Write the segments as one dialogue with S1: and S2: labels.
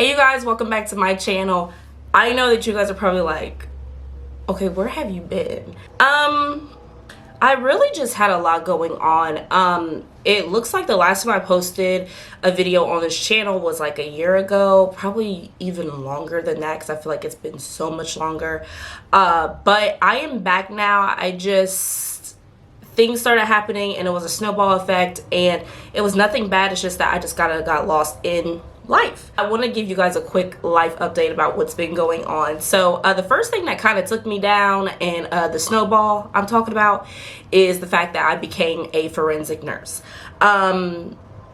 S1: Hey you guys, welcome back to my channel. I know that you guys are probably like, okay, where have you been? I really just had a lot going on. It looks like the last time I posted a video on this channel was like a year ago, probably even longer than that because I feel like it's been so much longer. But I am back now. Things started happening and it was a snowball effect, and it was nothing bad. It's just that I just got lost in life. I want to give you guys a quick life update about what's been going on. So the first thing that kind of took me down, and the snowball I'm talking about, is the fact that I became a forensic nurse.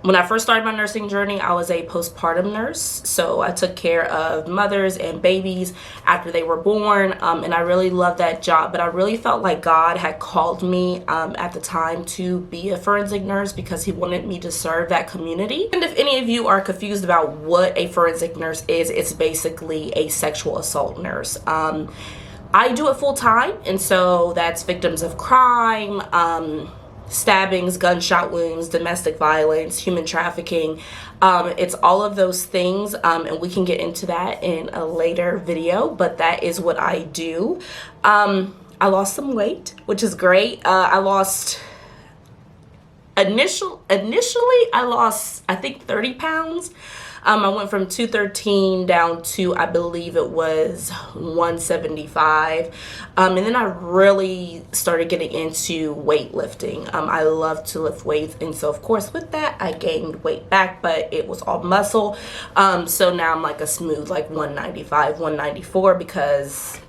S1: When I first started my nursing journey, I was a postpartum nurse. So I took care of mothers and babies after they were born, and I really loved that job. But I really felt like God had called me at the time to be a forensic nurse because he wanted me to serve that community. And if any of you are confused about what a forensic nurse is, it's basically a sexual assault nurse. I do it full time, and so that's victims of crime, stabbings, gunshot wounds, domestic violence, human trafficking. It's all of those things, and we can get into that in a later video, but that is what I do. I lost some weight, which is great. Initially I lost, I think, 30 pounds. I went from 213 down to, I believe it was 175. And then I really started getting into weightlifting. I love to lift weights. And so, of course, with that, I gained weight back, but it was all muscle. So now I'm like a smooth, like 195, 194, because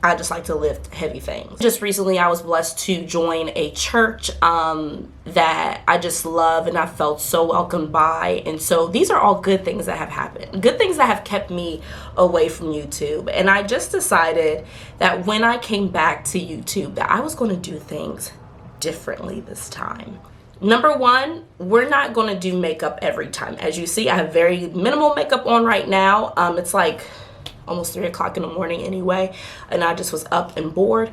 S1: I just like to lift heavy things. Just recently, I was blessed to join a church that I just love and I felt so welcomed by. And so these are all good things that have happened. Good things that have kept me away from YouTube. And I just decided that when I came back to YouTube, that I was going to do things differently this time. Number one, we're not going to do makeup every time. As you see, I have very minimal makeup on right now. It's like almost 3 o'clock in the morning anyway, and I just was up and bored.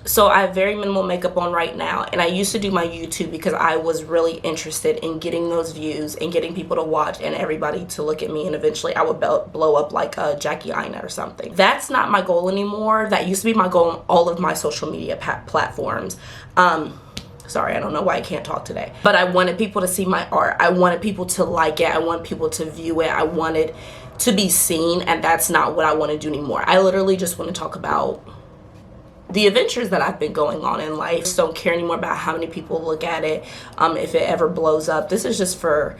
S1: So I have very minimal makeup on right now, and I used to do my YouTube because I was really interested in getting those views and getting people to watch and everybody to look at me, and eventually I would blow up like Jackie Aina or something. That's not my goal anymore. That used to be my goal on all of my social media platforms. Sorry, I don't know why I can't talk today. But I wanted people to see my art. I wanted people to like it. I wanted people to view it. I wanted to be seen, and that's not what I want to do anymore. I literally just want to talk about the adventures that I've been going on in life. I just don't care anymore about how many people look at it, if it ever blows up. This is for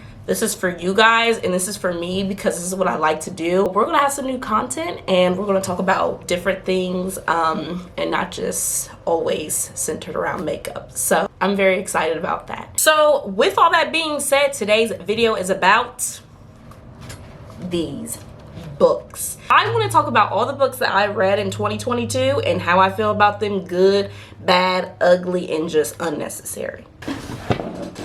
S1: you guys, and this is for me because this is what I like to do. We're gonna have some new content, and we're gonna talk about different things, and not just always centered around makeup. So I'm very excited about that. So with all that being said, today's video is about these books. I want to talk about all the books that I read in 2022 and how I feel about them: good, bad, ugly, and just unnecessary.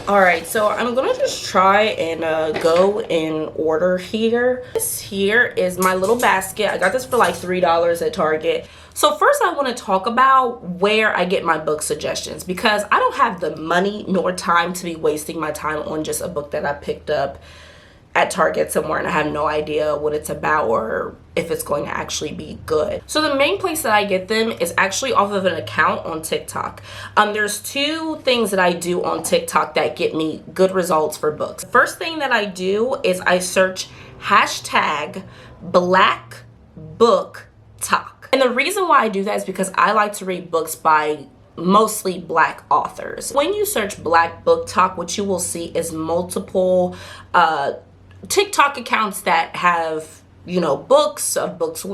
S1: All right, so I'm gonna just try and go in order here. This here is my little basket. I got this for like $3 at Target. So first I want to talk about where I get my book suggestions, because I don't have the money nor time to be wasting my time on just a book that I picked up at Target somewhere and I have no idea what it's about or if it's going to actually be good. So the main place that I get them is actually off of an account on TikTok. There's two things that I do on TikTok that get me good results for books. First thing that I do is I search hashtag Black Book Talk. And the reason why I do that is because I like to read books by mostly Black authors. When you search Black Book Talk, what you will see is multiple TikTok accounts that have, you know, books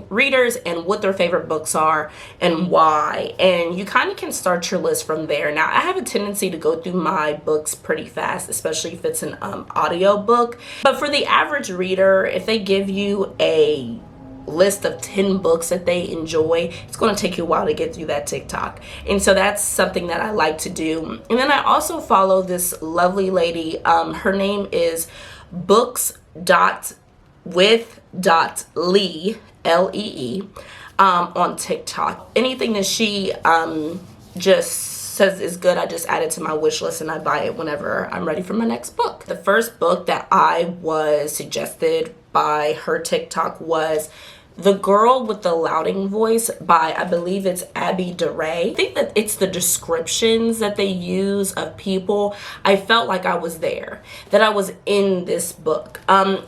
S1: readers and what their favorite books are and why, and you kind of can start your list from there. Now I have a tendency to go through my books pretty fast, especially if it's an audio book, but for the average reader, if they give you a list of 10 books that they enjoy, it's going to take you a while to get through that TikTok. And so that's something that I like to do. And then I also follow this lovely lady. Her name is books.with.lee, Lee, on TikTok. Anything that she just says it's good, I just add it to my wish list and I buy it whenever I'm ready for my next book. The first book that I was suggested by her TikTok was The Girl with the Louding Voice by, I believe it's Abby DeRay. I think that it's the descriptions that they use of people. I felt like I was there, that I was in this book.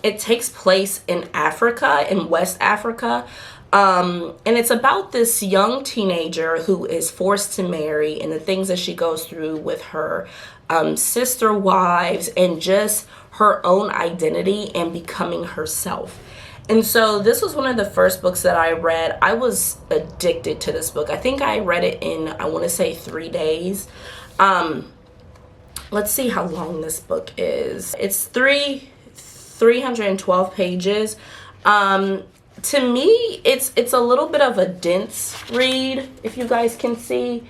S1: It takes place in Africa, in West Africa. And it's about this young teenager who is forced to marry and the things that she goes through with her sister wives and just her own identity and becoming herself. And so this was one of the first books that I read. I was addicted to this book. I think I read it in, I want to say 3 days. Let's see how long this book is. It's 312 pages. To me, it's a little bit of a dense read, if you guys can see.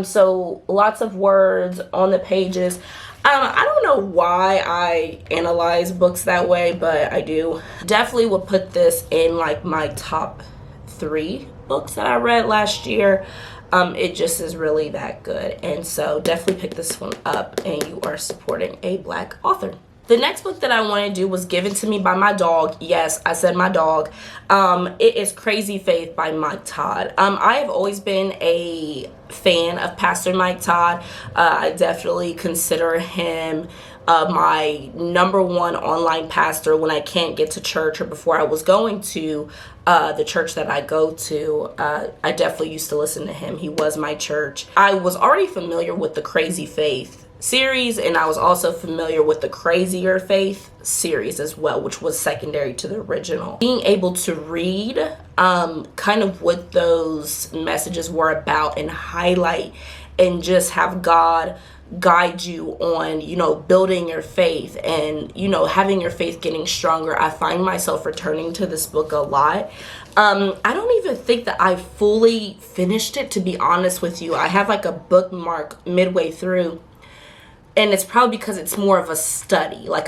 S1: So lots of words on the pages. I don't know why I analyze books that way, but I do. Definitely would put this in like my top 3 books that I read last year. It just is really that good. And so definitely pick this one up, and you are supporting a Black author. The next book that I want to do was given to me by my dog. Yes, I said my dog. It is Crazy Faith by Mike Todd. I have always been a fan of Pastor Mike Todd. I definitely consider him my #1 online pastor when I can't get to church, or before I was going to the church that I go to. I definitely used to listen to him. He was my church. I was already familiar with the Crazy Faith series, and I was also familiar with the Crazier Faith series as well, which was secondary to the original. Being able to read kind of what those messages were about and highlight and just have God guide you on, you know, building your faith and, you know, having your faith getting stronger. I find myself returning to this book a lot. I don't even think that I fully finished it, to be honest with you. I have like a bookmark midway through, and it's probably because it's more of a study. Like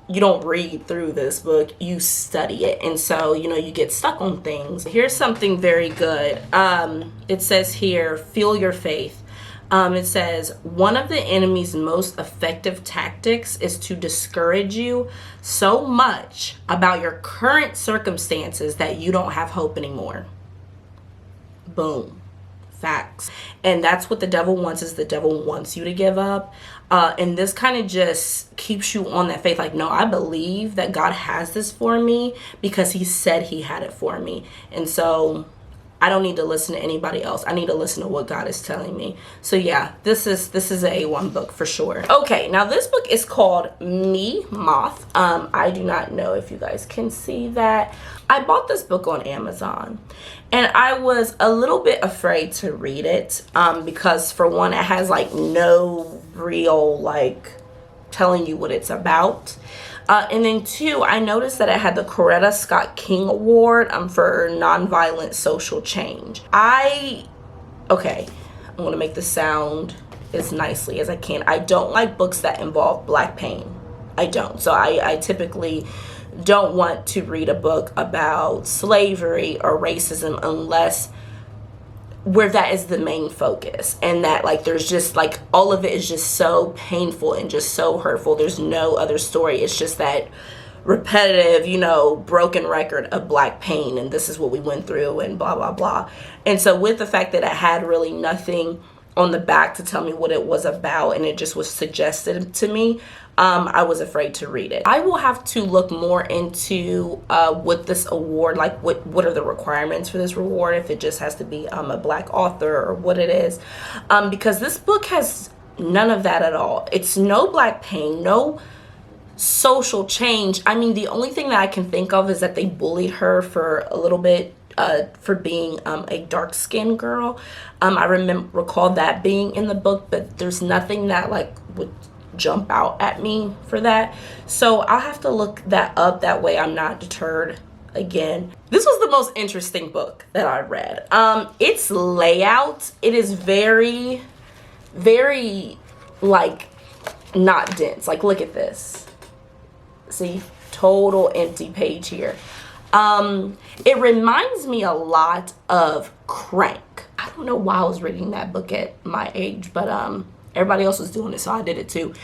S1: you don't read through this book, you study it. And so, you know, you get stuck on things. Here's something very good. It says here, feel your faith. It says, one of the enemy's most effective tactics is to discourage you so much about your current circumstances that you don't have hope anymore. Boom. Facts. And that's what the devil wants, is the devil wants you to give up. And this kind of just keeps you on that faith. Like, no, I believe that God has this for me because he said he had it for me. And so I don't need to listen to anybody else. I need to listen to what God is telling me. So yeah, this is an A1 book for sure. Okay, now this book is called Me Moth. I do not know if you guys can see that. I bought this book on Amazon, and I was a little bit afraid to read it because, for one, it has like no real like telling you what it's about. And then 2, I noticed that it had the Coretta Scott King Award for nonviolent social change. I'm going to make this sound as nicely as I can. I don't like books that involve Black pain. I don't. So I typically don't want to read a book about slavery or racism unless where that is the main focus, and that like there's just like all of it is just so painful and just so hurtful. There's no other story. It's just that repetitive, you know, broken record of Black pain, and this is what we went through and blah blah blah. And so with the fact that it had really nothing on the back to tell me what it was about, and it just was suggested to me, I was afraid to read it. I will have to look more into what this award, like what are the requirements for this reward, if it just has to be a Black author or what it is, because this book has none of that at all. It's no Black pain, no social change. I mean, the only thing that I can think of is that they bullied her for a little bit for being a dark-skinned girl. I recall that being in the book, but there's nothing that like would jump out at me for that. So I'll have to look that up. That way I'm not deterred again. This was the most interesting book that I read. Its layout, it is very, very like not dense. Like, look at this. See, total empty page here. It reminds me a lot of Crank. don't know why I was reading that book at my age, but everybody else was doing it, so I did it too.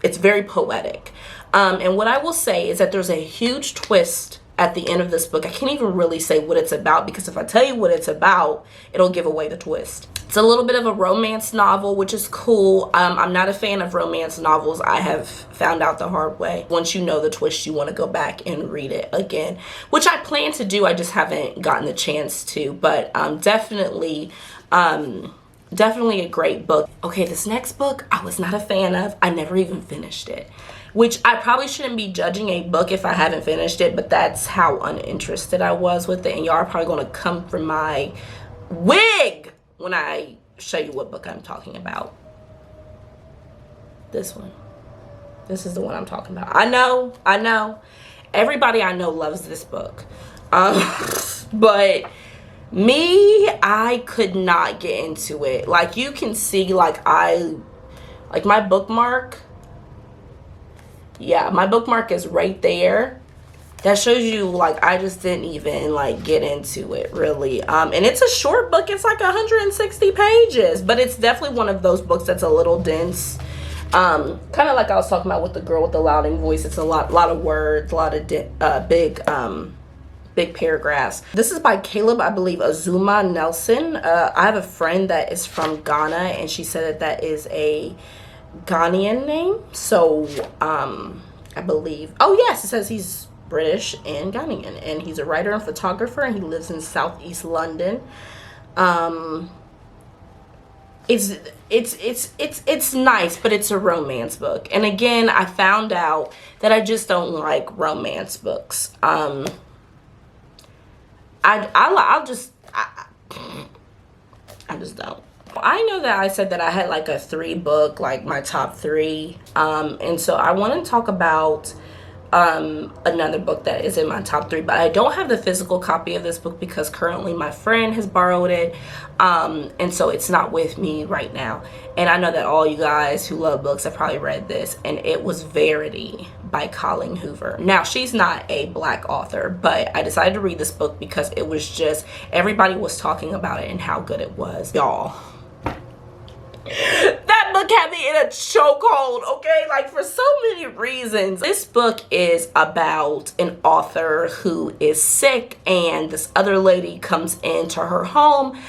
S1: It's very poetic. And what I will say is that there's a huge twist at the end of this book. I can't even really say what it's about, because if I tell you what it's about, it'll give away the twist. It's a little bit of a romance novel, which is cool. I'm not a fan of romance novels. I have found out the hard way. Once you know the twist, you want to go back and read it again, which I plan to do. I just haven't gotten the chance to, but definitely a great book. Okay, this next book I was not a fan of. I never even finished it, which I probably shouldn't be judging a book if I haven't finished it, but that's how uninterested I was with it. And y'all are probably going to come for my wig when I show you what book I'm talking about. This one. This is the one I'm talking about. I know. Everybody I know loves this book. But me, I could not get into it. Like, you can see, like my bookmark. Yeah, my bookmark is right there. That shows you, like, I just didn't even, like, get into it, really. And it's a short book. It's like 160 pages. But it's definitely one of those books that's a little dense. Kind of like I was talking about with the girl with the louding voice. It's a lot of words, a lot of big paragraphs. This is by Caleb, I believe, Azuma Nelson. I have a friend that is from Ghana, and she said that is a Ghanaian name. So, I believe, oh yes, it says he's British and Ghanaian, and he's a writer and photographer, and he lives in Southeast London. It's nice, but it's a romance book. And again, I found out that I just don't like romance books. I just don't. I know that I said that I had like a 3-book, like my top 3. And so I want to talk about another book that is in my top 3, but I don't have the physical copy of this book because currently my friend has borrowed it. And so it's not with me right now. And I know that all you guys who love books have probably read this, and it was Verity by Colleen Hoover. Now, she's not a Black author, but I decided to read this book because it was just, everybody was talking about it and how good it was. Y'all, that book had me in a chokehold, okay? Like, for so many reasons. This book is about an author who is sick, and this other lady comes into her home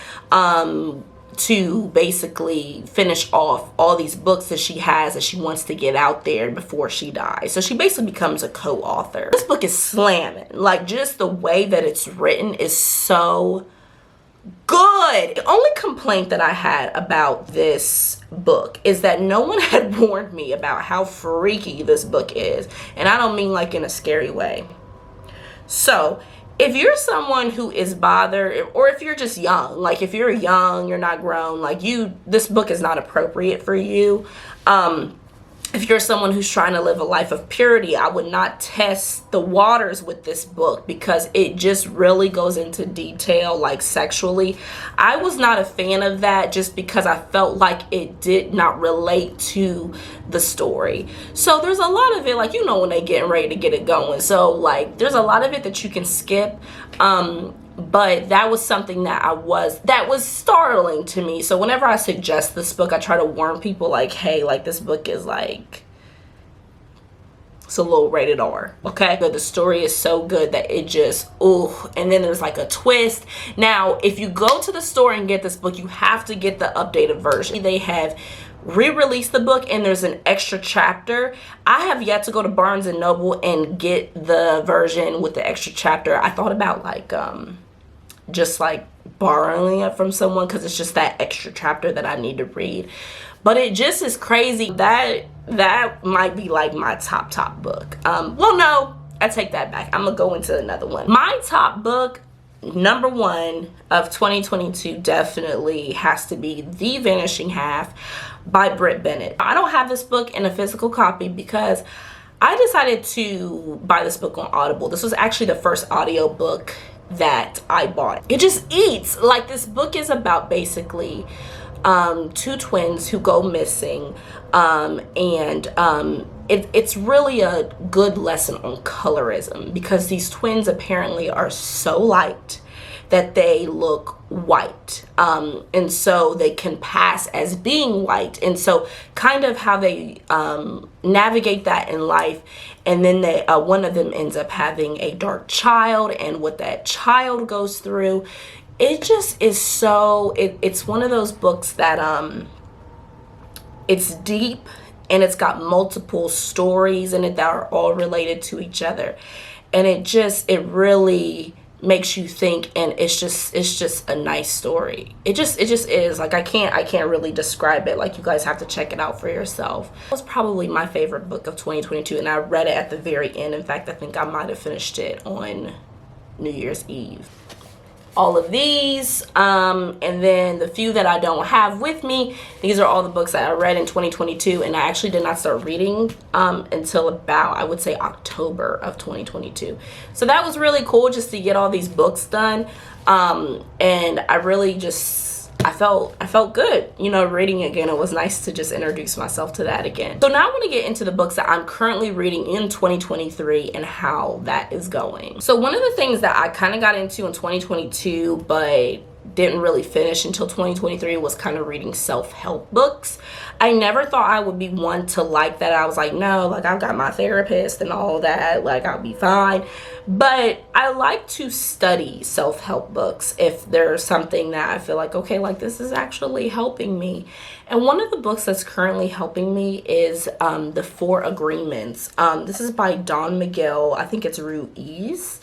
S1: to basically finish off all these books that she has that she wants to get out there before she dies. So she basically becomes a co-author. This book is slamming. Like, just the way that it's written is so good. The only complaint that I had about this book is that no one had warned me about how freaky this book is. And I don't mean like in a scary way. So if you're someone who is bothered, or if you're just young, like if you're young, you're not grown, like this book is not appropriate for you. If you're someone who's trying to live a life of purity, I would not test the waters with this book because it just really goes into detail, like sexually. I was not a fan of that just because I felt like it did not relate to the story. So there's a lot of it, like, you know, when they getting ready to get it going. So like, there's a lot of it that you can skip. But that was something that was startling to me. So whenever I suggest this book, I try to warn people like, hey, like, this book is like, it's a little rated R, okay? But the story is so good that it just, ooh. And then there's like a twist. Now, if you go to the store and get this book, you have to get the updated version. They have re-released the book, and there's an extra chapter. I have yet to go to Barnes and Noble and get the version with the extra chapter. I thought about like just like borrowing it from someone because it's just that extra chapter that I need to read. But it just is crazy. That might be like my top book. Well, no, I take that back. I'm gonna go into another one. My top book, number 1 of 2022, definitely has to be The Vanishing Half by Britt Bennett. I don't have this book in a physical copy because I decided to buy this book on Audible. This was actually the first audio book that I bought. It just eats. Like, this book is about basically 2 twins who go missing, it's really a good lesson on colorism because these twins apparently are so liked that they look white, and so they can pass as being white, and so kind of how they navigate that in life. And then they one of them ends up having a dark child, and what that child goes through. It just is so, it's one of those books that it's deep, and it's got multiple stories in it that are all related to each other, and it really makes you think, and it's just a nice story. It just is. Like, I can't really describe it. Like, you guys have to check it out for yourself. It was probably my favorite book of 2022, and I read it at the very end. In fact, I think I might have finished it on New Year's Eve. All of these, and then the few that I don't have with me, these are all the books that I read in 2022, and I actually did not start reading until about, I would say, October of 2022. So that was really cool, just to get all these books done, and I really just, I felt good, you know, reading again. It was nice to just introduce myself to that again. So now I want to get into the books that I'm currently reading in 2023 and how that is going. So one of the things that I kind of got into in 2022 but didn't really finish until 2023 was kind of reading self-help books. I never thought I would be one to like that. I was like, no, like, I've got my therapist and all that, like, I'll be fine. But I like to study self-help books if there's something that I feel like, okay, like, this is actually helping me. And one of the books that's currently helping me is The 4 Agreements. This is by Don Miguel. I think it's Ruiz.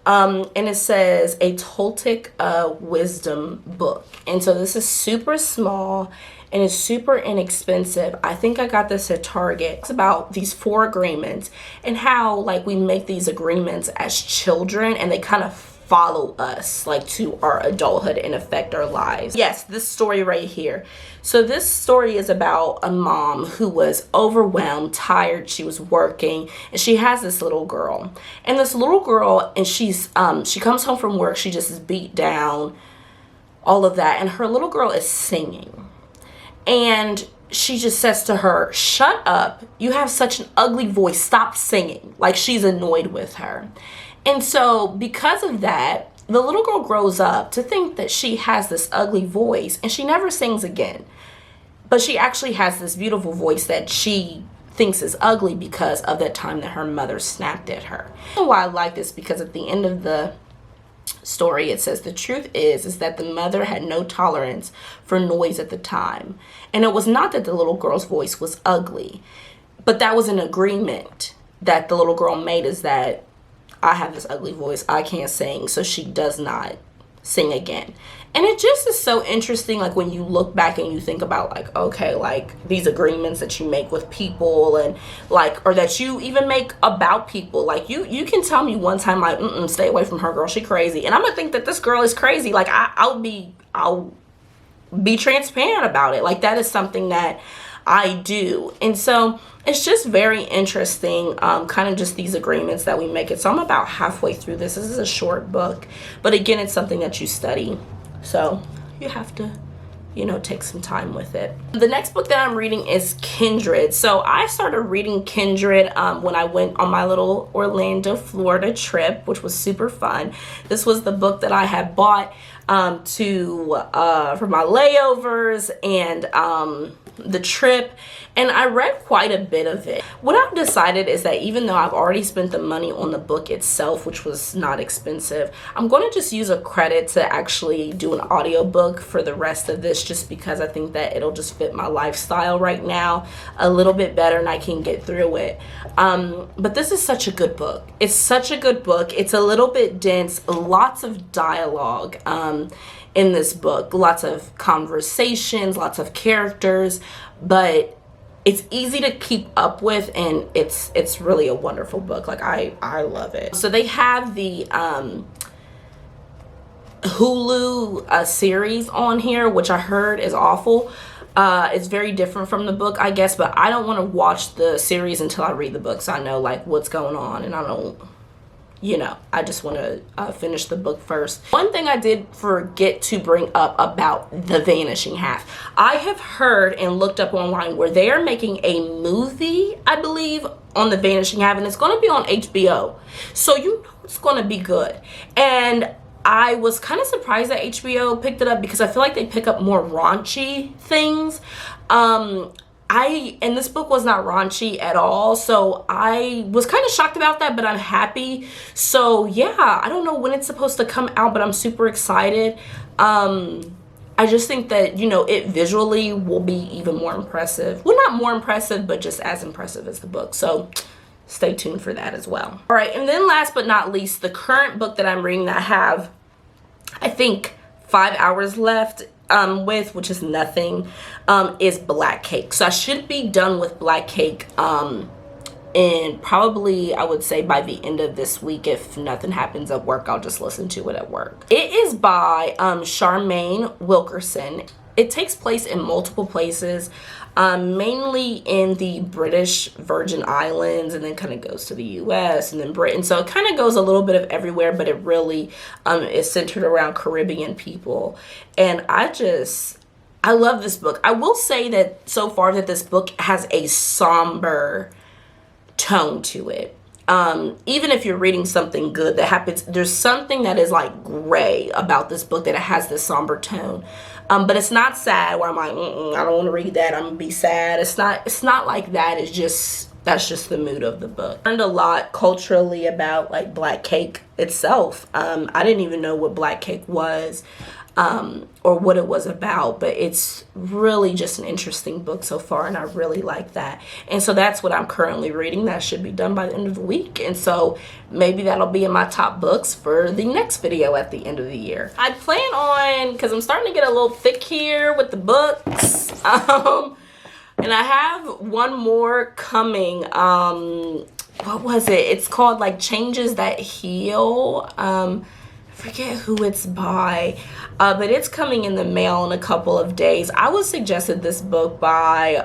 S1: And it says a Toltec wisdom book. And so this is super small and it's super inexpensive. I think I got this at Target. It's about these 4 agreements and how, like, we make these agreements as children and they kind of follow us, like, to our adulthood and affect our lives. Yes, this story right here. So this story is about a mom who was overwhelmed, tired, she was working, and she has this little girl. And this little girl, and she comes home from work, she just is beat down, all of that, and her little girl is singing. And she just says to her, "Shut up, you have such an ugly voice, stop singing." Like, she's annoyed with her. And so because of that, the little girl grows up to think that she has this ugly voice, and she never sings again. But she actually has this beautiful voice that she thinks is ugly because of that time that her mother snapped at her. And why I like this, because at the end of the story it says the truth is that the mother had no tolerance for noise at the time. And it was not that the little girl's voice was ugly, but that was an agreement that the little girl made, is that I have this ugly voice, I can't sing, so she does not sing again. And it just is so interesting, like, when you look back and you think about, like, okay, like, these agreements that you make with people, and, like, or that you even make about people. Like, you can tell me one time, like, stay away from her, girl, she crazy, and I'm gonna think that this girl is crazy. Like, I'll be transparent about it. Like, that is something that I do. And so it's just very interesting, kind of just these agreements that we make it. So I'm about halfway through this. This is a short book, but again, it's something that you study, so you have to, you know, take some time with it. The next book that I'm reading is Kindred. So I started reading Kindred when I went on my little Orlando, Florida trip, which was super fun. This was the book that I had bought for my layovers and the trip, and I read quite a bit of it. What I've decided is that even though I've already spent the money on the book itself, which was not expensive, I'm going to just use a credit to actually do an audiobook for the rest of this, just because I think that it'll just fit my lifestyle right now a little bit better and I can get through it. But this is such a good book. It's such a good book. It's a little bit dense, lots of dialogue in this book, lots of conversations, lots of characters, but it's easy to keep up with, and it's really a wonderful book. Like, I love it. So they have the Hulu series on here, which I heard is awful. It's very different from the book, I guess, but I don't want to watch the series until I read the book, so I know, like, what's going on, and I don't, you know, I just want to finish the book first. One thing I did forget to bring up about The Vanishing Half. I have heard and looked up online where they are making a movie, I believe, on The Vanishing Half, and it's going to be on HBO. So you know it's going to be good. And I was kind of surprised that HBO picked it up because I feel like they pick up more raunchy things. And this book was not raunchy at all, so I was kind of shocked about that, but I'm happy. So yeah, I don't know when it's supposed to come out, but I'm super excited. I just think that, you know, it visually will be even more impressive. Well, not more impressive, but just as impressive as the book. So stay tuned for that as well. All right, and then last but not least, the current book that I'm reading that I have, I think, 5 hours left with, which is nothing, is Black Cake. So I should be done with Black Cake and probably, I would say, by the end of this week. If nothing happens at work, I'll just listen to it at work. It is by Charmaine Wilkerson. It takes place in multiple places, mainly in the British Virgin Islands, and then kind of goes to the US and then Britain. So it kind of goes a little bit of everywhere, but it really is centered around Caribbean people. And I love this book. I will say that so far that this book has a somber tone to it. Even if you're reading something good that happens, there's something that is like gray about this book, that it has this somber tone. But it's not sad where I'm like, I don't want to read that, I'm gonna be sad. It's not like that. It's just, that's just the mood of the book. I learned a lot culturally about like Black Cake itself. I didn't even know what Black Cake was, or what it was about, but it's really just an interesting book so far, and I really like that. And so that's what I'm currently reading. That should be done by the end of the week, and so maybe that'll be in my top books for the next video at the end of the year. I plan on, because I'm starting to get a little thick here with the books, and I have one more coming. What was it? It's called like Changes That Heal. Forget who it's by, but it's coming in the mail in a couple of days. I was suggested this book by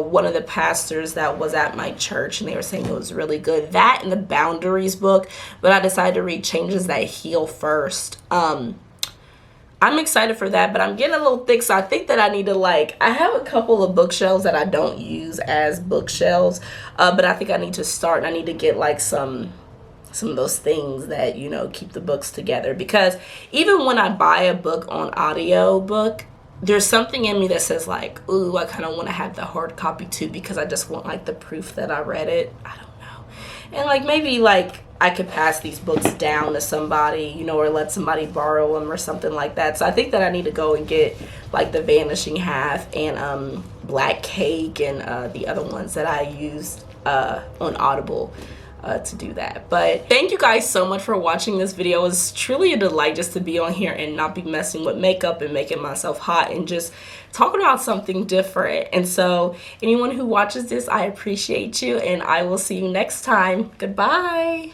S1: one of the pastors that was at my church, and they were saying it was really good. That and the Boundaries book, but I decided to read Changes That Heal first. I'm excited for that, but I'm getting a little thick, so I think that I need to, like, I have a couple of bookshelves that I don't use as bookshelves, but I think I need to start, and I need to get like some of those things that, you know, keep the books together. Because even when I buy a book on audio book, there's something in me that says like, ooh, I kind of want to have the hard copy too, because I just want like the proof that I read it. I don't know. And like maybe like I could pass these books down to somebody, you know, or let somebody borrow them or something like that. So I think that I need to go and get like the Vanishing Half and Black Cake and the other ones that I used on Audible to do that. But thank you guys so much for watching this video. It was truly a delight just to be on here and not be messing with makeup and making myself hot and just talking about something different. And so anyone who watches this, I appreciate you, and I will see you next time. Goodbye.